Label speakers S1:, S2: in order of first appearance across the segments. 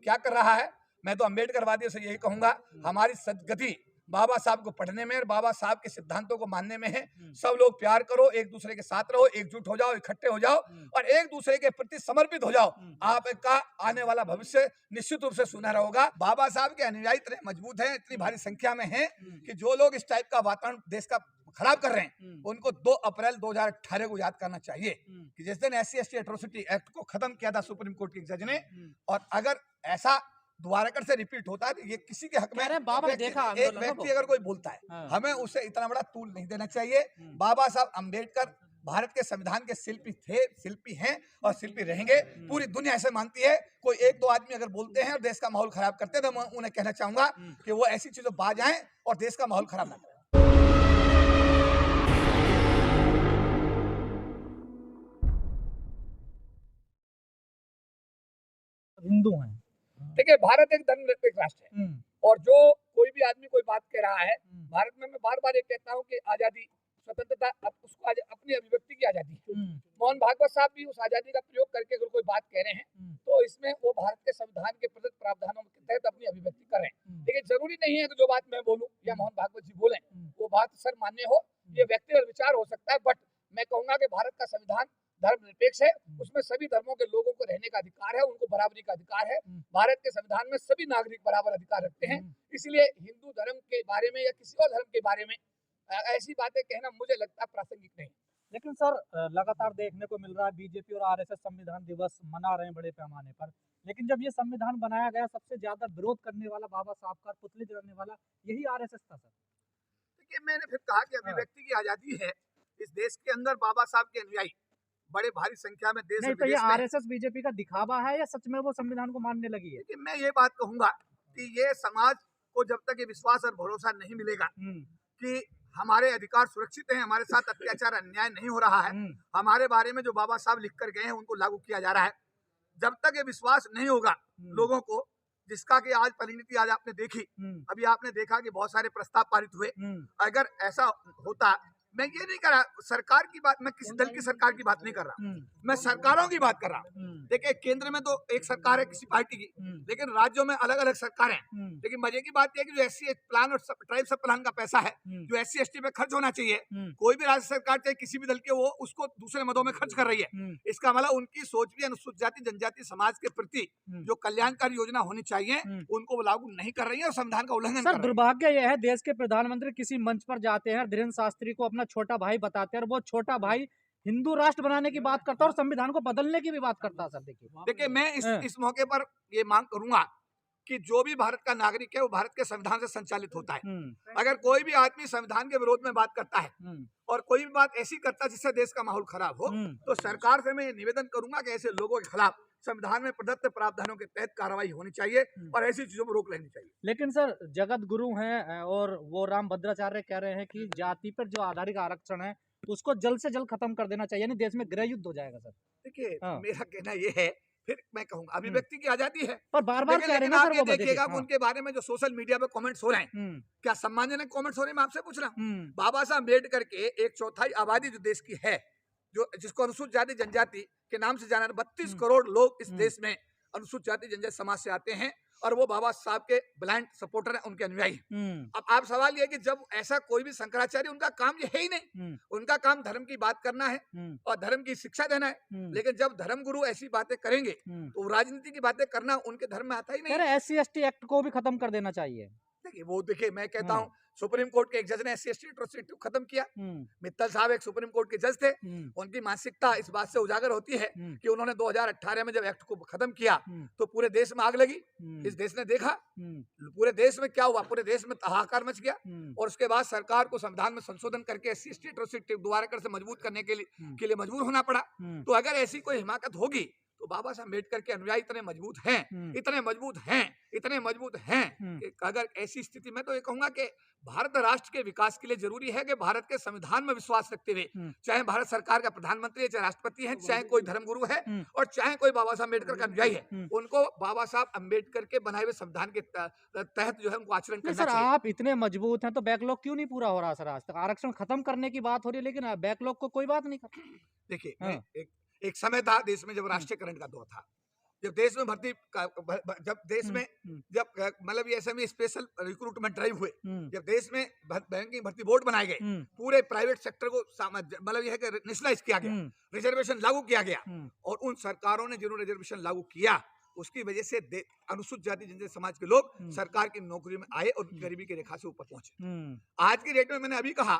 S1: क्या कर रहा है। मैं तो अम्बेडकरवादियों से यही कहूंगा, हमारी सदगति बाबा साहब को पढ़ने में और बाबा साहब के सिद्धांतों को मानने में है। सब लोग प्यार करो, एक दूसरे के साथ रहो, एकजुट हो जाओ, इकट्ठे हो जाओ और एक दूसरे के प्रति समर्पित हो जाओ। आपका आने वाला भविष्य निश्चित रूप से सुनहरा होगा। बाबा साहब के अनुयायी इतने मजबूत हैं, इतनी भारी संख्या में हैं कि जो लोग इस टाइप का वातावरण देश का खराब कर रहे हैं, उनको 2 अप्रैल 2018 को याद करना चाहिए कि जिस दिन SC/ST एट्रोसिटी एक्ट को खत्म किया था सुप्रीम कोर्ट के जज ने, और अगर ऐसा द्वारकर से रिपीट होता है तो ये किसी के हक में
S2: बाबा देखा
S1: एक व्यक्ति अगर कोई बोलता है, हमें उसे इतना बड़ा तूल नहीं देना चाहिए। बाबा साहब अम्बेडकर भारत के संविधान के शिल्पी थे, शिल्पी हैं और शिल्पी रहेंगे। पूरी दुनिया ऐसे मानती है। कोई 1-2 आदमी अगर बोलते हैं और देश का माहौल खराब करते हैं तो मैं उन्हें कहना चाहूंगा कि वो ऐसी चीजों बाज आए और देश का माहौल खराब ना करें।
S2: हिंदू हैं।
S1: देखिए, भारत एक धर्मनिरपेक्ष राष्ट्र है और जो कोई भी आदमी कोई बात कह रहा है, भारत में मैं बार बार ये कहता हूँ कि आजादी, स्वतंत्रता, उसको अपनी अभिव्यक्ति की आजादी है। मोहन भागवत साहब भी उस आजादी का प्रयोग करके अगर कोई बात कह रहे हैं तो इसमें वो भारत के संविधान के प्रदत्त प्रावधानों के तहत अपनी अभिव्यक्ति कर रहे हैं। लेकिन जरूरी नहीं है कि जो बात मैं बोलूं या मोहन भागवत जी बोले वो बात सर मान्य हो, ये व्यक्तिगत विचार हो सकता है। बट मैं कहूंगा कि भारत का संविधान धर्मनिरपेक्ष है, उसमें सभी धर्मों के लोगों को रहने का अधिकार है, उनको बराबरी का अधिकार है। भारत के संविधान में सभी नागरिक बराबर अधिकार रखते हैं। इसलिए हिंदू धर्म के बारे में या किसी और धर्म के बारे में ऐसी बातें कहना मुझे लगता है प्रासंगिक नहीं।
S2: लेकिन सर, लगातार देखने को मिल रहा है बीजेपी और RSS संविधान दिवस मना रहे हैं बड़े पैमाने पर, लेकिन जब ये संविधान बनाया गया सबसे ज्यादा विरोध करने वाला बाबा साहब का पुतले जलाने वाला यही RSS था सर।
S1: देखिए, मैंने फिर कहा कि अभिव्यक्ति की आजादी है इस देश के अंदर। बाबा साहब के अनुयायी बड़े भारी संख्या में देश
S2: नहीं, तो ये RSS बीजेपी का दिखावा है या सच में वो संविधान को मानने लगी है?
S1: देखिए, मैं ये बात कहूंगा कि ये समाज को जब तक ये विश्वास और भरोसा नहीं मिलेगा कि हमारे अधिकार सुरक्षित हैं, हमारे साथ अत्याचार अन्याय नहीं हो रहा है, हमारे बारे में जो बाबा साहब लिख कर गए हैं उनको लागू किया जा रहा है, जब तक ये विश्वास नहीं होगा लोगों को, जिसका कि आज परिणति आज आपने देखी, अभी आपने देखा कि बहुत सारे प्रस्ताव पारित हुए। अगर ऐसा होता, मैं ये नहीं कर रहा सरकार की बात, मैं किसी दल की सरकार की बात नहीं कर रहा, मैं सरकारों की बात कर रहा हूँ। देखिए, केंद्र में तो एक सरकार है किसी पार्टी की, लेकिन राज्यों में अलग अलग सरकार हैं। लेकिन मजे की बात यह है कि जो SC प्लान और ट्राइब सब प्लान का पैसा है जो SC/ST पे खर्च होना चाहिए, कोई भी राज्य सरकार चाहे किसी भी दल के वो उसको दूसरे मदों में खर्च कर रही है। इसका मतलब उनकी सोच भी अनुसूचित जाति जनजाति समाज के प्रति जो कल्याणकारी योजना होनी चाहिए उनको वो लागू नहीं कर रही है और संविधान का उल्लंघन कर रही है।
S2: दुर्भाग्य यह है, देश के प्रधानमंत्री किसी मंच पर जाते हैं, धीरेन्द्र शास्त्री को अपना छोटा भाई बताते हैं और वो छोटा भाई हिंदू राष्ट्र बनाने की बात करता है और संविधान को बदलने की भी बात करता है। सर
S1: देखिए, मैं इस मौके पर ये मांग करूंगा कि जो भी भारत का नागरिक है वो भारत के संविधान से संचालित होता है। अगर कोई भी आदमी संविधान के विरोध में बात करता है और कोई भी बात ऐसी करता है जिससे देश का माहौल खराब हो, तो सरकार से मैं ये निवेदन करूंगा कि ऐसे लोगों के खिलाफ संविधान में प्रदत्त प्रावधानों के तहत कार्रवाई होनी चाहिए और ऐसी चीजों पर रोक लेनी चाहिए।
S2: लेकिन सर, जगत गुरु हैं और वो राम भद्राचार्य कह रहे हैं कि जाति पर जो आधारित आरक्षण है उसको जल्द से जल्द खत्म कर देना चाहिए, यानी देश में गृह युद्ध हो जाएगा। सर
S1: देखिए, मेरा कहना ये है, फिर मैं कहूंगा अभिव्यक्ति की आजादी है,
S2: पर बार-बार कह रहे हैं
S1: आप ये देखिएगा उनके बारे में जो सोशल मीडिया पे कमेंट्स हो रहे हैं, क्या सम्मानजनक कमेंट्स हो रहे हैं, मैं आपसे पूछ रहा हूँ। बाबा साहब अम्बेडकर के 1/4 आबादी जो देश की है, जो जिसको अनुसूचित जाति जनजाति के नाम से जाना, 32 करोड़ लोग इस देश में अनुसूचित जाति जनजाति समाज से आते हैं और वो बाबा साहब के ब्लाइंड सपोर्टर हैं, उनके अनुयायी। अब आप सवाल ये कि जब ऐसा कोई भी शंकराचार्य, उनका काम ये है ही नहीं, उनका काम धर्म की बात करना है और धर्म की शिक्षा देना है। लेकिन जब धर्म गुरु ऐसी बातें करेंगे तो राजनीति की बातें करना उनके धर्म में आता ही नहीं।
S2: SC/ST एक्ट को भी खत्म कर देना चाहिए।
S1: देखिए, मैं कहता हूँ सुप्रीम कोर्ट के एक जज ने SC/ST एट्रोसिटी को खत्म किया। मित्तल साहब एक सुप्रीम कोर्ट के जज थे, उनकी मानसिकता इस बात से उजागर होती है कि उन्होंने 2018 में जब एक्ट को खत्म किया तो पूरे देश में आग लगी। इस देश ने देखा पूरे देश में क्या हुआ, पूरे देश में हाहाकार मच गया और उसके बाद सरकार को संविधान में संशोधन करके SC/ST एट्रोसिटी दोबारा से मजबूत करने के लिए मजबूर होना पड़ा। तो अगर ऐसी कोई हिमाकत होगी तो बाबा साहब अम्बेडकर के अनुयायी इतने मजबूत हैं कि अगर ऐसी स्थिति में, तो ये कहूंगा कि भारत राष्ट्र के विकास के लिए जरूरी है कि भारत के संविधान में विश्वास रखते हुए, चाहे भारत सरकार का प्रधानमंत्री है, चाहे राष्ट्रपति है, चाहे कोई धर्मगुरु है और चाहे कोई बाबा साहब अम्बेडकर का अनुयायी है, उनको बाबा साहब अम्बेडकर के बनाए हुए संविधान के तहत जो है उनको आचरण करना चाहिए।
S2: सर, आप इतने मजबूत हैं तो बैकलॉग क्यों नहीं पूरा हो रहा? सर, आज तक आरक्षण खत्म करने की बात हो रही है लेकिन बैकलॉग को कोई बात नहीं कर।
S1: देखिए, एक समय था देश में जब राष्ट्रीयकरण का दौर था, जब देश में भर्ती जब देश में जब मतलब ये एसएमई स्पेशल रिक्रूटमेंट ड्राइव हुए, जब देश में बैंकिंग भर्ती बोर्ड बनाए गए, पूरे प्राइवेट सेक्टर को मतलब यह है कि नेशनलाइज किया गया, रिजर्वेशन लागू किया गया, और उन सरकारों ने जिन्होंने रिजर्वेशन लागू किया उसकी वजह से अनुसूचित जाति जनजाति समाज के लोग सरकार की नौकरी में आए और गरीबी की रेखा से ऊपर पहुंचे। आज की डेट में मैंने अभी कहा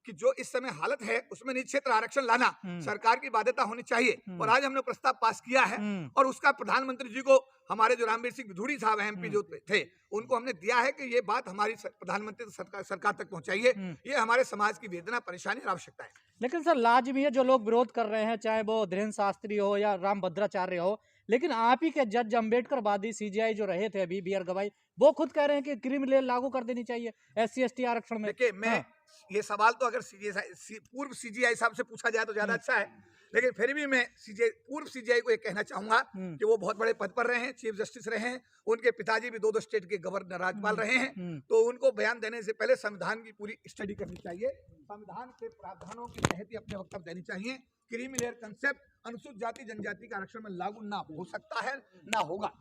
S1: कि जो इस समय हालत है उसमें निजी क्षेत्र आरक्षण लाना सरकार की बाध्यता होनी चाहिए, और आज हमने प्रस्ताव पास किया है और उसका प्रधानमंत्री जी को, हमारे जो रामवीर सिंह विधूड़ी साहब एमपी जो थे, उनको हमने दिया है कि ये बात हमारी प्रधानमंत्री सरकार तक पहुंचाइए। ये हमारे समाज की वेदना, परेशानी और आवश्यकता है।
S2: लेकिन सर लाजमी है, जो लोग विरोध कर रहे हैं, चाहे वो धीरेन्द्र शास्त्री हो या रामभद्राचार्य हो, लेकिन आप ही के जज अम्बेडकर वादी सीजीआई जो रहे थे अभी BR गवाई, वो खुद कह रहे हैं कि क्रीमी लेयर लागू कर देनी चाहिए SC ST आरक्षण में।
S1: देखिए, मैं ये सवाल तो अगर पूर्व सीजीआई साहब से पूछा जाए तो ज्यादा अच्छा है, लेकिन फिर भी मैं पूर्व सीजीआई को ये कहना चाहूंगा कि वो बहुत बड़े पद पर रहे हैं, चीफ जस्टिस रहे हैं, उनके पिताजी भी 2 स्टेट के गवर्नर राज्यपाल रहे हैं, तो उनको बयान देने से पहले संविधान की पूरी स्टडी करनी चाहिए, संविधान के प्रावधानों के तहत ही अपने वक्तव्य देनी चाहिए। क्रीमी लेयर कंसेप्ट अनुसूचित जाति जनजाति के आरक्षण में लागू ना हो सकता है, ना होगा।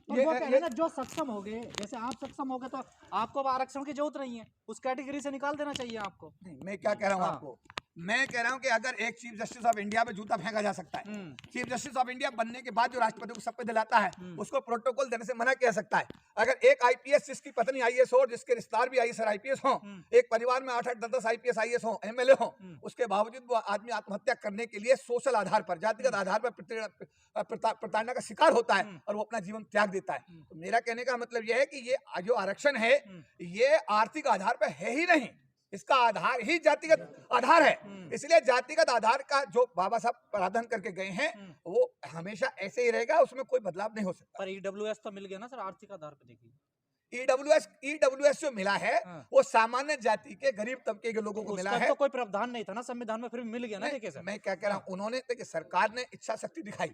S2: ये ना जो सक्षम हो गए, जैसे आप सक्षम हो गए तो आपको अब आरक्षण की जरूरत नहीं है, उस कैटेगरी से निकाल देना चाहिए आपको।
S1: नहीं, मैं क्या कह रहा हूँ आपको, मैं कह रहा हूं कि अगर एक चीफ जस्टिस ऑफ इंडिया पे जूता फेंका जा सकता है, चीफ जस्टिस ऑफ इंडिया बनने के बाद जो राष्ट्रपति को शपथ दिलाता है उसको प्रोटोकॉल देने से मना किया सकता है। अगर एक आईपीएस जिसकी पत्नी आईएएस हो और जिसके रिश्तेदार भी आईएएस आईपीएस हो, एक परिवार में 8-8, 10-10 आईपीएस आईएएस हो, एमएलए हो, उसके बावजूद वो आदमी आत्महत्या करने के लिए सोशल आधार पर, जातिगत आधार पर प्रताड़ना का शिकार होता है और वो अपना जीवन त्याग देता है। तो मेरा कहने का मतलब यह है कि ये जो आरक्षण है ये आर्थिक आधार पर है ही नहीं, इसका आधार ही जातिगत आधार है। इसलिए जातिगत आधार का जो बाबा साहब प्रावधान करके गए हैं वो हमेशा ऐसे ही रहेगा, उसमें कोई बदलाव नहीं हो सकता।
S2: पर EWS तो मिल गया ना सर आर्थिक आधार पे। देखिए
S1: EWS जो मिला है वो सामान्य जाति के गरीब तबके के लोगों को मिला है।
S2: तो कोई प्रावधान नहीं था ना संविधान में, फिर भी मिल गया ना। देखिए सर,
S1: मैं क्या कह रहा हूँ, उन्होंने देखिए सरकार ने इच्छा शक्ति दिखाई,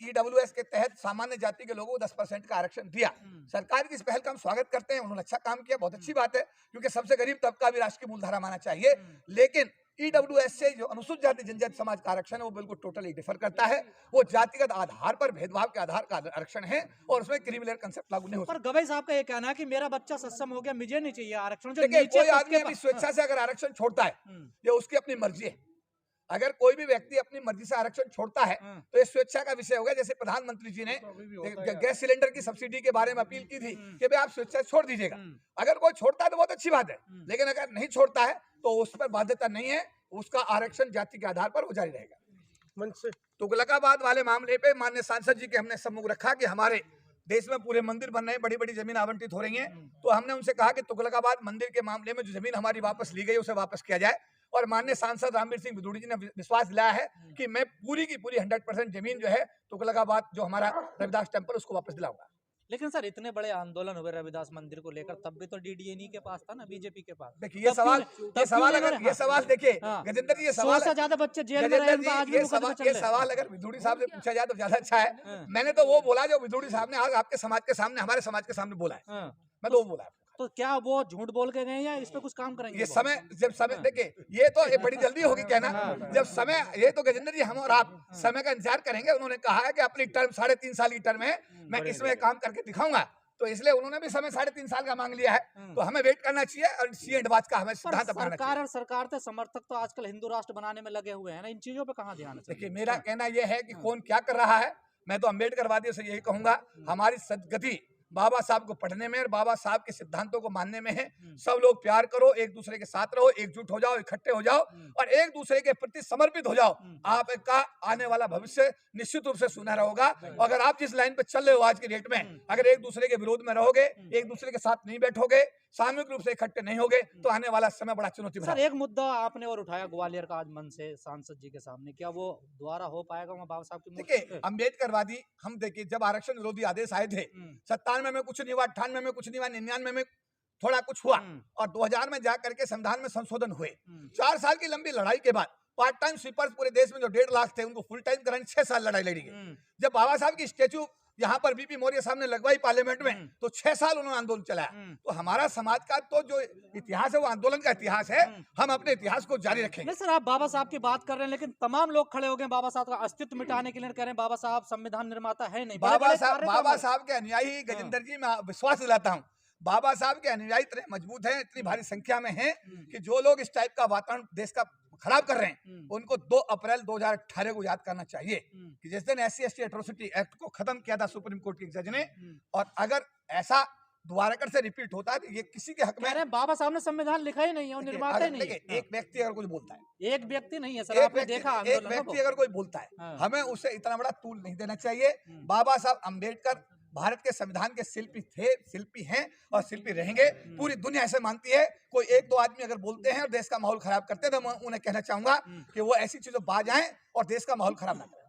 S1: EWS के तहत सामान्य जाति के लोगों को 10% का आरक्षण दिया। सरकार की इस पहल का हम स्वागत करते हैं, उन्होंने अच्छा काम किया, बहुत अच्छी बात है, क्योंकि सबसे गरीब तबका भी राष्ट्र की मूलधारा माना चाहिए। लेकिन EWS से जो अनुसूचित जाति जनजाति समाज का आरक्षण है वो बिल्कुल टोटली डिफर करता है, वो जातिगत आधार पर भेदभाव के आधार का आरक्षण है और उसमें क्रीमी लेयर कंसेप्ट लागू नहीं हो सकता।
S2: पर गवाई साहब का ये कहना है कि मेरा बच्चा सक्षम हो गया, मुझे नहीं चाहिए आरक्षण। जो
S1: कोई आदमी अपनी स्वेच्छा से अगर आरक्षण छोड़ता है ये उसकी अपनी मर्जी है। अगर कोई भी व्यक्ति अपनी मर्जी से आरक्षण छोड़ता है तो ये स्वेच्छा का विषय होगा। जैसे प्रधानमंत्री जी ने गैस सिलेंडर की सब्सिडी के बारे में अपील की थी कि भाई आप स्वेच्छा छोड़ दीजिएगा। अगर कोई छोड़ता है तो बहुत अच्छी बात है, लेकिन अगर नहीं छोड़ता है तो उस पर बाध्यता नहीं है, उसका आरक्षण जाति के आधार पर वो जारी रहेगा। तुगलकाबाद वाले मामले पे माननीय सांसद जी के हमने सम्मुख रखा कि हमारे देश में पूरे मंदिर बन रहे हैं, बड़ी बड़ी जमीन आवंटित हो रही है, तो हमने उनसे कहा कि तुगलकाबाद मंदिर के मामले में जो जमीन हमारी वापस ली गई उसे वापस किया जाए। और माननीय सांसद रामवीर सिंह विधूड़ी जी ने विश्वास दिलाया है कि मैं पूरी की पूरी 100% जमीन जो है तुगलकाबाद जो हमारा रविदास टेम्पल उसको वापस दिलाऊंगा।
S2: लेकिन सर इतने बड़े आंदोलन हुए रविदास मंदिर को लेकर, तब भी तो DDNE के पास था ना, बीजेपी के पास।
S1: देखिए ये सवाल देखिए गजेंद्र जी, ये सवाल
S2: से ज्यादा बच्चे जेल में रहे,
S1: ये सवाल अगर विधूड़ी साहब से पूछा जाए तो ज्यादा अच्छा है। मैंने तो वो बोला जो विधूड़ी साहब ने आज आपके समाज के सामने, हमारे समाज के सामने बोला है, मैं तो वो बोला।
S2: तो क्या वो झूठ बोल के गए या इस पे कुछ काम करेंगे?
S1: ये समय देखिए ये तो ये बड़ी जल्दी होगी कहना, जब समय, ये तो गजेंद्र जी हम और आप समय का इंतजार करेंगे। उन्होंने कहा है कि अपनी टर्म 3.5 साल की टर्म है, मैं इसमें काम करके दिखाऊंगा, तो इसलिए उन्होंने भी समय 3.5 साल का मांग लिया है, तो हमें वेट करना चाहिए और सी एंडवाज का हमें सिद्धांत अपनाना चाहिए।
S2: सरकार के समर्थक तो आजकल हिंदू राष्ट्र बनाने में लगे हुए हैं ना, इन चीजों पे कहाँ ध्यान है?
S1: देखिए मेरा कहना यह है कि कौन क्या कर रहा है, मैं तो अम्बेडकर वादियों से यही कहूंगा, हमारी सदगति बाबा साहब को पढ़ने में और बाबा साहब के सिद्धांतों को मानने में है। सब लोग प्यार करो, एक दूसरे के साथ रहो, एकजुट हो जाओ, इकट्ठे हो जाओ और एक दूसरे के प्रति समर्पित हो जाओ। आपका आने वाला भविष्य निश्चित रूप से सुनहरा होगा। अगर आप जिस लाइन पे चल रहे हो आज की डेट में, अगर एक दूसरे के विरोध में रहोगे, एक दूसरे के साथ नहीं बैठोगे, सामूहिक रूप से इकट्ठे नहीं होगे, तो आने वाला समय बड़ा चुनौती भरा।
S2: सर एक मुद्दा आपने और उठाया ग्वालियर का आज मन से सांसद जी के सामने, क्या वो दोबारा हो पाएगा बाबा साहब की?
S1: देखिए अम्बेडकरवादी हम देखिए, जब आरक्षण विरोधी आदेश आए थे 97 में कुछ नहीं हुआ, 98 में कुछ नहीं हुआ, 99 में थोड़ा कुछ हुआ और 2000 में जाकर के संविधान में संशोधन हुए। 4 साल की लंबी लड़ाई के बाद पार्ट टाइम स्वीपर्स पूरे देश में जो 1.5 लाख थे उनको फुल टाइम कराने 6 साल लड़ाई लड़ी गई। जब बाबा साहब की स्टेचू यहाँ पर बीपी मौर्य साहब ने लगवाई पार्लियामेंट में, तो 6 साल उन्होंने आंदोलन चलाया। तो हमारा समाज का तो जो इतिहास है वो आंदोलन का इतिहास है, हम अपने इतिहास को जारी रखेंगे।
S2: नहीं सर, आप बाबा साहब की बात कर रहे हैं, लेकिन तमाम लोग खड़े हो गए बाबा साहब का अस्तित्व मिटाने के लिए, कह रहे हैं बाबा साहब संविधान निर्माता है नहीं।
S1: बाबा साहब के अनुयायी गजेंद्र जी, मैं विश्वास दिलाता हूँ, बाबा साहब के अनुयायी इतने मजबूत हैं, इतनी भारी संख्या में हैं कि जो लोग इस टाइप का वातावरण देश का खराब कर रहे हैं, उनको 2 अप्रैल 2018 को याद करना चाहिए कि जिस दिन SC/ST एट्रोसिटी एक्ट को खत्म किया था सुप्रीम कोर्ट के जज ने, और अगर ऐसा दोबारा कर से रिपीट होता है तो ये किसी के हक में।
S2: बाबा साहब ने संविधान लिखा ही नहीं है और निर्माता ही नहीं है।
S1: एक व्यक्ति अगर कुछ बोलता है,
S2: एक व्यक्ति नहीं है सर, आपने देखा
S1: एक व्यक्ति अगर कोई बोलता है, हमें उसे इतना बड़ा तूल नहीं देना चाहिए। बाबा साहब अम्बेडकर भारत के संविधान के शिल्पी थे, शिल्पी हैं और शिल्पी रहेंगे। पूरी दुनिया ऐसे मानती है। कोई 1-2 आदमी अगर बोलते हैं और देश का माहौल खराब करते हैं, तो मैं उन्हें कहना चाहूंगा कि वो ऐसी चीजों बाज आएं और देश का माहौल खराब ना करें।